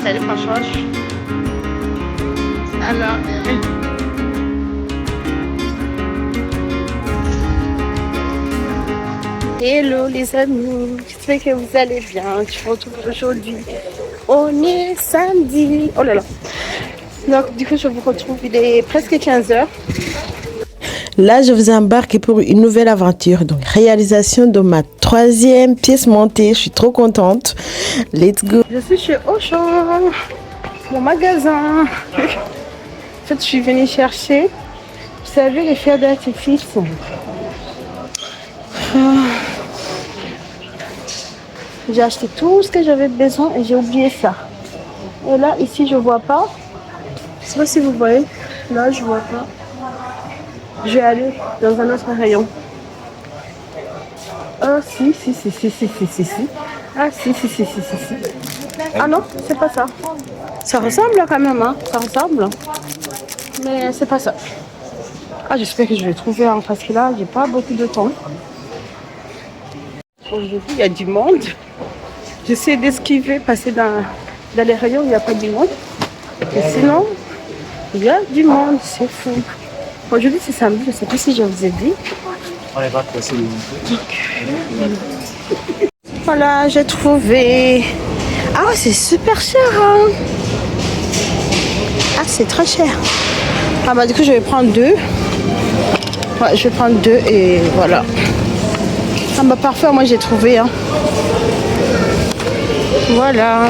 Salut François. Alors, hello les amis, j'espère que vous allez bien. Je vous retrouve aujourd'hui. On est samedi. Oh là là. Donc du coup je vous retrouve, il est presque 15h. Là, je vous embarque pour une nouvelle aventure. Donc, réalisation de ma 3e pièce montée. Je suis trop contente. Let's go. Je suis chez Auchan, mon magasin. En fait, je suis venue chercher, vous savez, les feux d'artifice. J'ai acheté tout ce que j'avais besoin et j'ai oublié ça. Et là, ici, je vois pas. Je sais pas si vous voyez. Là, je vois pas. Je vais aller dans un autre rayon. Ah si. Ah si. Ah non, c'est pas ça. Ça ressemble quand même, hein. Ça ressemble. Mais c'est pas ça. Ah, j'espère que je vais trouver, hein, parce que là, j'ai pas beaucoup de temps. Aujourd'hui, il y a du monde. J'essaie d'esquiver, passer dans les rayons où il n'y a pas du monde. Et sinon, il y a du monde, c'est fou. Aujourd'hui, c'est samedi, je ne sais pas si je vous ai dit. Voilà, j'ai trouvé. Ah ouais, c'est super cher, hein. Ah, c'est très cher. Ah bah du coup, je vais prendre 2. Ouais, je vais prendre 2 et voilà. Ah bah parfait, moi j'ai trouvé, hein. Voilà.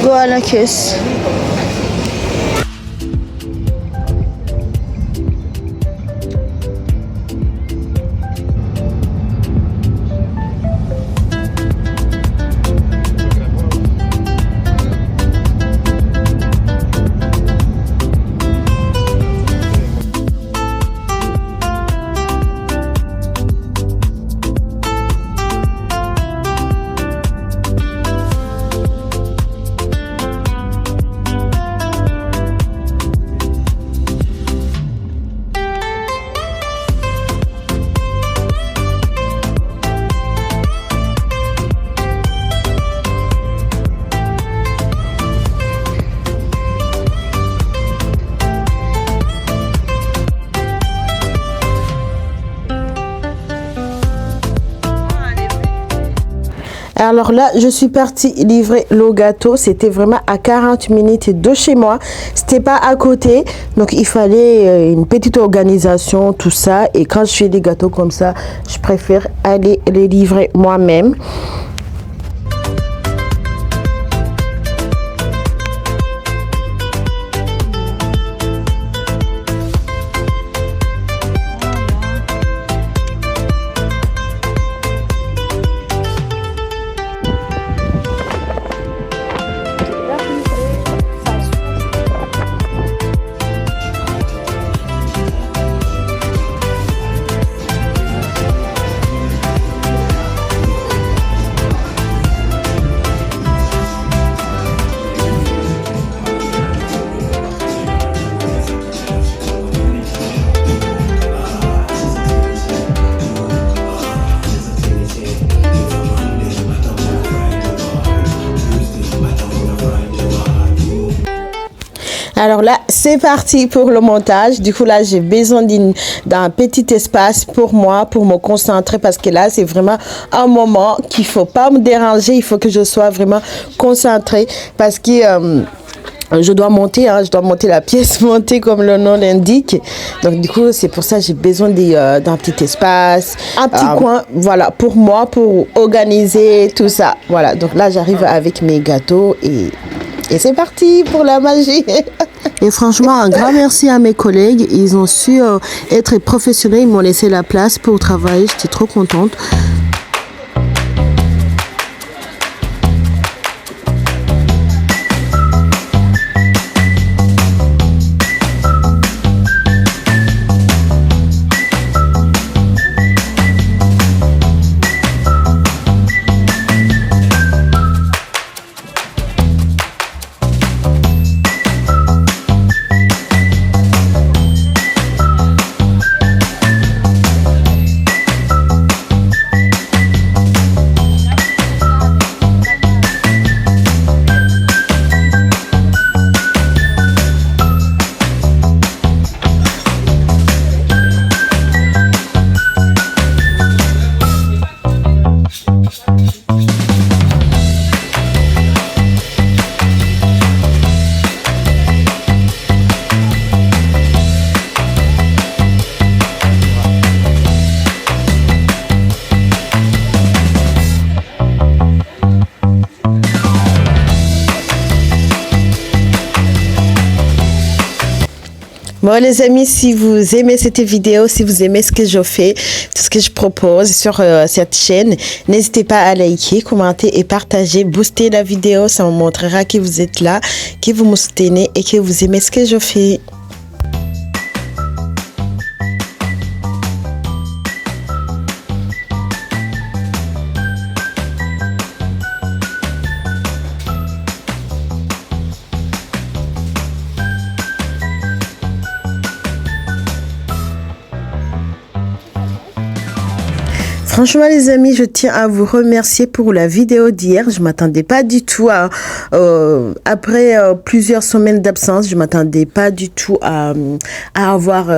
Go à la caisse. Alors là, je suis partie livrer le gâteau. C'était vraiment à 40 minutes de chez moi. C'était pas à côté. Donc, il fallait une petite organisation, tout ça. Et quand je fais des gâteaux comme ça, je préfère aller les livrer moi-même. Alors là, c'est parti pour le montage. Du coup, là, j'ai besoin d'un petit espace pour moi, pour me concentrer, parce que là, c'est vraiment un moment qu'il faut pas me déranger. Il faut que je sois vraiment concentrée, parce que je dois monter, je dois monter la pièce montée comme le nom l'indique. Donc du coup, c'est pour ça que j'ai besoin d'un petit espace, un petit coin, voilà, pour moi, pour organiser tout ça. Voilà, donc là, j'arrive avec mes gâteaux et c'est parti pour la magie. Et franchement, un grand merci à mes collègues. Ils ont su être professionnels. Ils m'ont laissé la place pour travailler. J'étais trop contente. Bon les amis, si vous aimez cette vidéo, si vous aimez ce que je fais, tout ce que je propose sur cette chaîne, n'hésitez pas à liker, commenter et partager, booster la vidéo, ça me montrera que vous êtes là, que vous me soutenez et que vous aimez ce que je fais. Franchement les amis, je tiens à vous remercier pour la vidéo d'hier. Je m'attendais pas du tout à après plusieurs semaines d'absence, je m'attendais pas du tout à avoir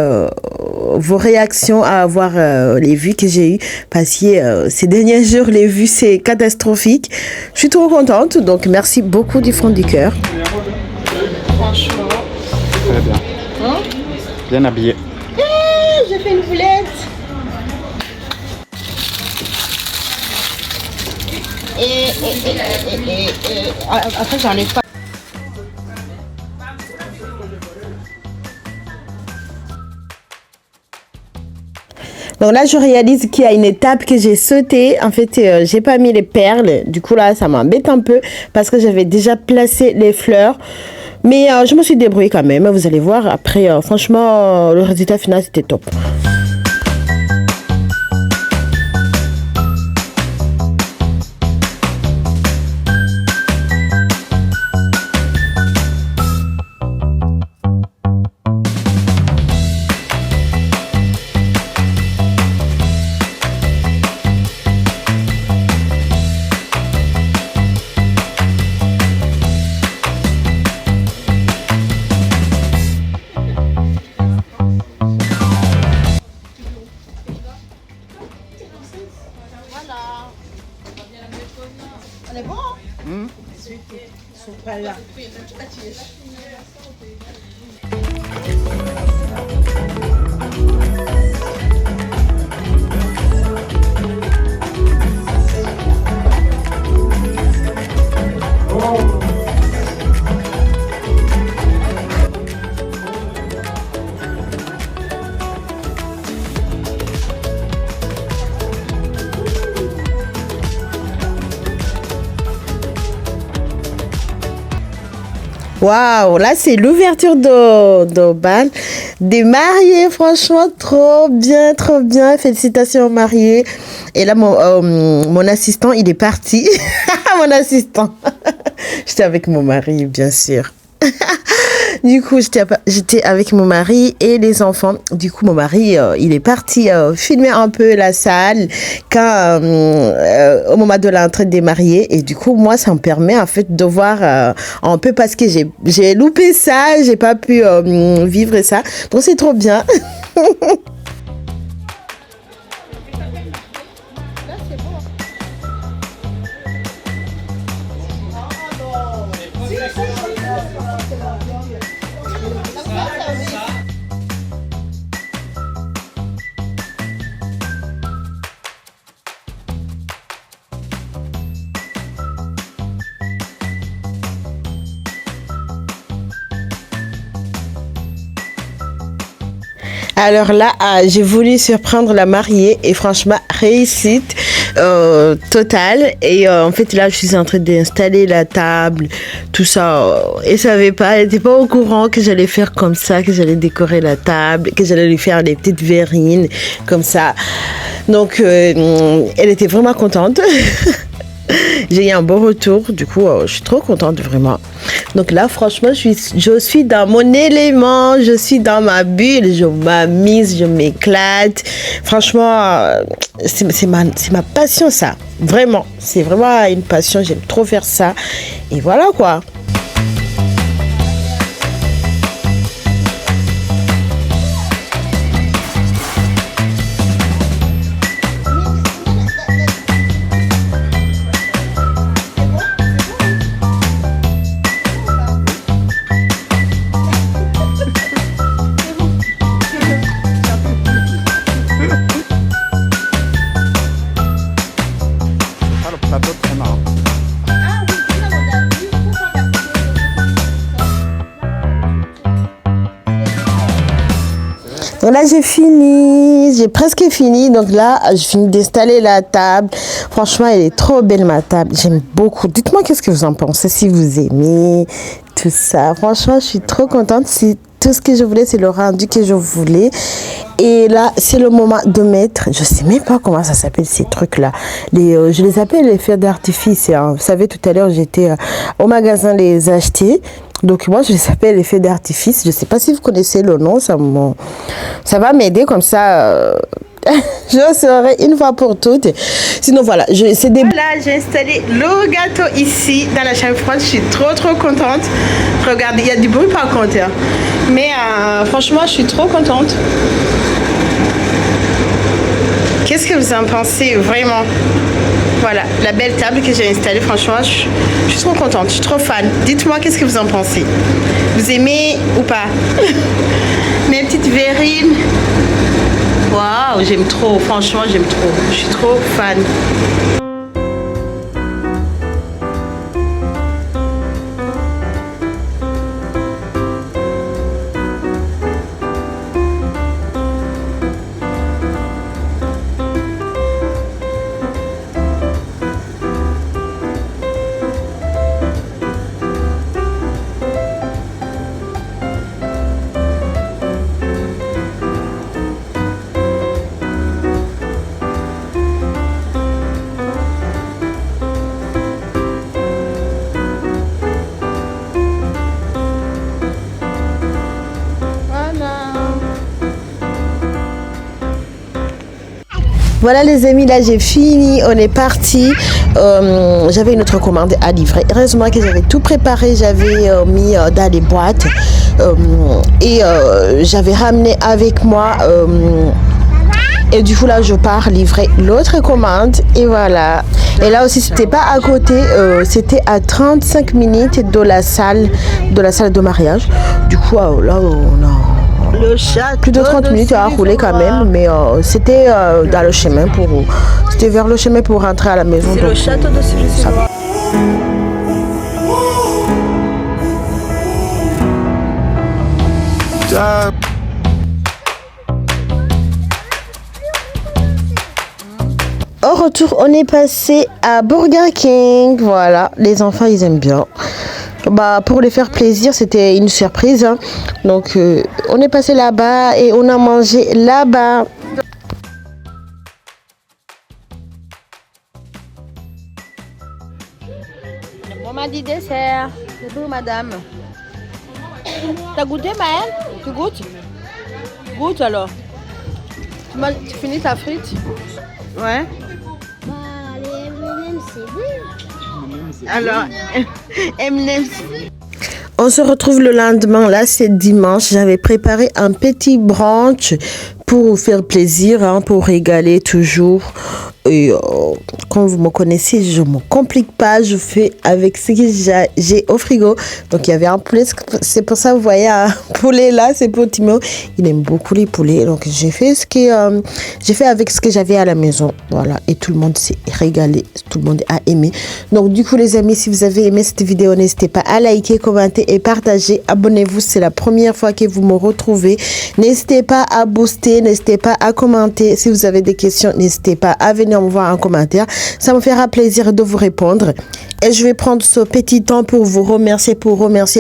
vos réactions, à avoir les vues que j'ai eues parce que ces derniers jours les vues c'est catastrophique. Je suis trop contente, donc merci beaucoup du fond du cœur. Franchement. Très bien. Hein? Bien habillé. J'ai fait une boulette. Après j'enlève pas. Donc là, je réalise qu'il y a une étape que j'ai sautée. En fait, j'ai pas mis les perles. Du coup, là, ça m'embête un peu parce que j'avais déjà placé les fleurs. Mais je me suis débrouillée quand même. Vous allez voir. Après, franchement, le résultat final, c'était top. On est bon, hein? Super là. Waouh, là c'est l'ouverture de bal des mariés, franchement trop bien, félicitations aux mariés. Et là mon assistant il est parti, mon assistant, j'étais avec mon mari bien sûr. Du coup, j'étais avec mon mari et les enfants. Du coup, mon mari, il est parti filmer un peu la salle quand, au moment de l'entrée des mariés. Et du coup, moi, ça me permet en fait de voir un peu parce que j'ai loupé ça, j'ai pas pu vivre ça. Donc, c'est trop bien. Alors là, j'ai voulu surprendre la mariée et franchement, réussite totale. Et en fait, là, je suis en train d'installer la table, tout ça. Elle savait pas, elle n'était pas au courant que j'allais faire comme ça, que j'allais décorer la table, que j'allais lui faire des petites verrines comme ça. Donc, elle était vraiment contente. J'ai eu un bon retour, du coup, je suis trop contente vraiment. Donc là, franchement, je suis dans mon élément, je suis dans ma bulle, je m'amuse, je m'éclate. Franchement, c'est ma passion ça, vraiment. C'est vraiment une passion, j'aime trop faire ça. Et voilà quoi. Le plateau très marrant. Ah oui, on a vu pour faire j'ai fini, j'ai presque fini. Donc là, je finis d'installer la table. Franchement, elle est trop belle ma table. J'aime beaucoup. Dites-moi qu'est-ce que vous en pensez, si vous aimez tout ça. Franchement, je suis trop contente. C'est tout ce que je voulais, c'est le rendu que je voulais. Et là, c'est le moment de mettre, je sais même pas comment ça s'appelle ces trucs-là. Je les appelle les feux d'artifice. Hein. Vous savez, tout à l'heure, j'étais au magasin les acheter. Donc moi, je les appelle les feux d'artifice. Je sais pas si vous connaissez le nom. Ça va m'aider comme ça. Je saurai une fois pour toutes. Sinon voilà, Voilà, j'ai installé le gâteau ici dans la chambre froide. Je suis trop contente. Regardez, il y a du bruit par contre. Hein. Mais franchement, je suis trop contente. Qu'est-ce que vous en pensez vraiment? Voilà, la belle table que j'ai installée, franchement, je suis trop contente, je suis trop fan. Dites-moi qu'est-ce que vous en pensez. Vous aimez ou pas? Mes petites verrines. Waouh, j'aime trop, franchement, j'aime trop. Je suis trop fan. Voilà les amis, là j'ai fini, on est parti. J'avais une autre commande à livrer. Heureusement que j'avais tout préparé, j'avais mis dans les boîtes et j'avais ramené avec moi. Et du coup là je pars livrer l'autre commande et voilà. Et là aussi c'était pas à côté, c'était à 35 minutes de la salle de mariage. Du coup là on a le chat plus de 30 minutes à rouler quand même, mais c'était dans le chemin c'était vers le chemin pour rentrer à la maison. C'est le château de ça va. Au retour, on est passé à Burger King. Voilà, les enfants ils aiment bien. Pour les faire plaisir, c'était une surprise. Hein. Donc, on est passé là-bas et on a mangé là-bas. Moment du dessert. C'est pour madame. T'as goûté, Maëlle? Tu goûtes? Goûte alors. Tu finis ta frite? Ouais. Les M&M, c'est bon. Alors, M&M. On se retrouve le lendemain, là c'est dimanche. J'avais préparé un petit brunch pour vous faire plaisir, hein, pour régaler toujours. Et quand vous me connaissez, je ne me complique pas, je fais avec ce que j'ai au frigo. Donc il y avait un poulet, c'est pour ça vous voyez un poulet là, c'est pour Timo. Il aime beaucoup les poulets, donc j'ai fait avec ce que j'avais à la maison. Voilà, et tout le monde s'est régalé, tout le monde a aimé. Donc du coup les amis, si vous avez aimé cette vidéo, n'hésitez pas à liker, commenter et partager. Abonnez-vous, c'est la première fois que vous me retrouvez. N'hésitez pas à booster, n'hésitez pas à commenter. Si vous avez des questions, n'hésitez pas à venir me voir en commentaire. Ça me fera plaisir de vous répondre. Et je vais prendre ce petit temps pour vous remercier,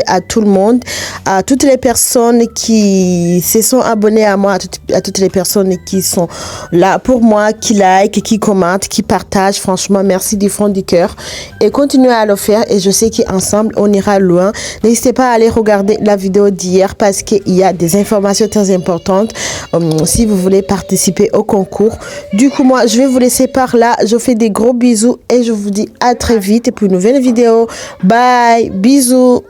à tout le monde, à toutes les personnes qui se sont abonnées à moi, à toutes les personnes qui sont là pour moi, qui like, qui commentent, qui partagent. Franchement, merci du fond du cœur. Et continuez à le faire. Et je sais qu'ensemble, on ira loin. N'hésitez pas à aller regarder la vidéo d'hier parce qu'il y a des informations très importantes si vous voulez participer au concours. Du coup, moi, je vais vous laisser par là. Je vous fais des gros bisous et je vous dis à très vite pour une nouvelle vidéo. Bye, bisous.